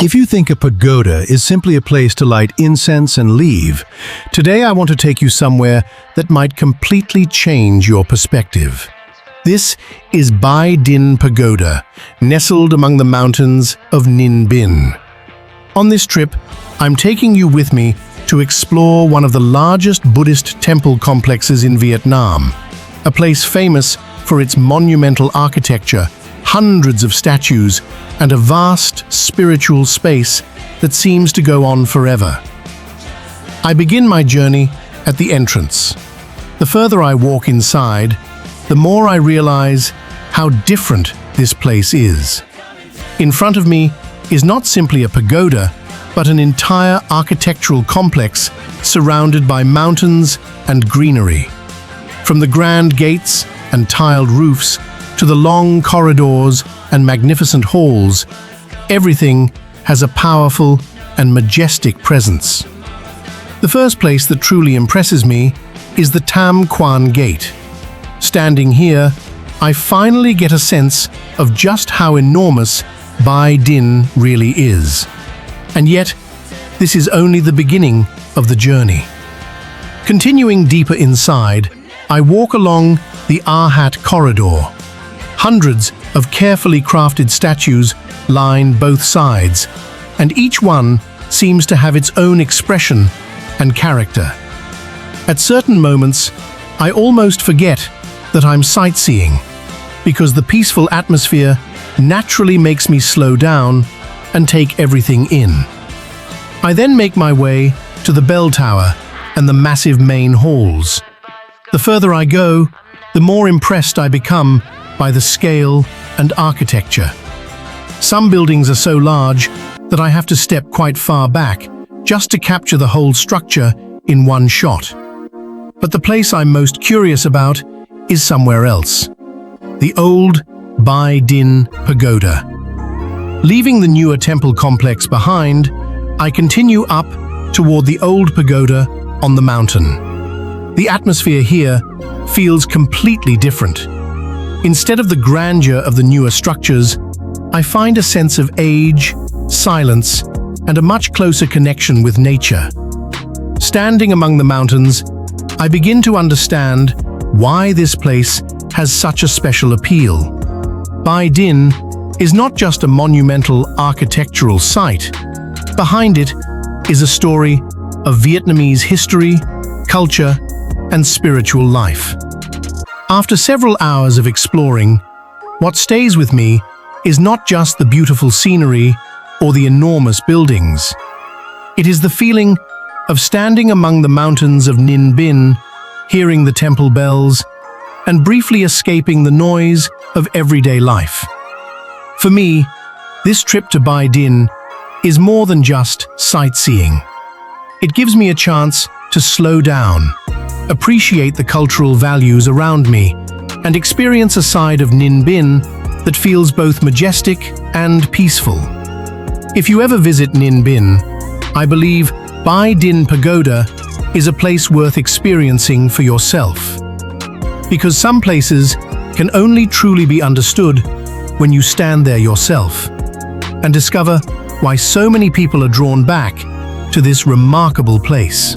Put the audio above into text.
If you think a pagoda is simply a place to light incense and leave, today I want to take you somewhere that might completely change your perspective. This is Dinh Pagoda, nestled among the mountains of Ninh Binh. On this trip, I'm taking you with me to explore one of the largest Buddhist temple complexes in Vietnam, a place famous for its monumental architecture, hundreds of statues, and a vast spiritual space that seems to go on forever. I begin my journey at the entrance. The further I walk inside, the more I realize how different this place is. In front of me is not simply a pagoda, but an entire architectural complex surrounded by mountains and greenery. From the grand gates and tiled roofs to the long corridors and magnificent halls, everything has a powerful and majestic presence. The first place that truly impresses me is the Tam Quan Gate. Standing here, I finally get a sense of just how enormous Bai Dinh really is. And yet, this is only the beginning of the journey. Continuing deeper inside, I walk along the Arhat corridor. Hundreds of carefully crafted statues line both sides, and each one seems to have its own expression and character. At certain moments, I almost forget that I'm sightseeing, because the peaceful atmosphere naturally makes me slow down and take everything in. I then make my way to the bell tower and the massive main halls. The further I go, the more impressed I become by the scale and architecture. Some buildings are so large that I have to step quite far back just to capture the whole structure in one shot. But the place I'm most curious about is somewhere else. The old Bai Dinh Pagoda. Leaving the newer temple complex behind, I continue up toward the old pagoda on the mountain. The atmosphere here feels completely different. Instead of the grandeur of the newer structures, I find a sense of age, silence, and a much closer connection with nature. Standing among the mountains, I begin to understand why this place has such a special appeal. Bai Dinh is not just a monumental architectural site. Behind it is a story of Vietnamese history, culture, and spiritual life. After several hours of exploring, what stays with me is not just the beautiful scenery or the enormous buildings. It is the feeling of standing among the mountains of Ninh Binh, hearing the temple bells, and briefly escaping the noise of everyday life. For me, this trip to Bai Dinh is more than just sightseeing. It gives me a chance to slow down, appreciate the cultural values around me, and experience a side of Ninh Binh that feels both majestic and peaceful. If you ever visit Ninh Binh, I believe Bai Dinh Pagoda is a place worth experiencing for yourself. Because some places can only truly be understood when you stand there yourself and discover why so many people are drawn back to this remarkable place.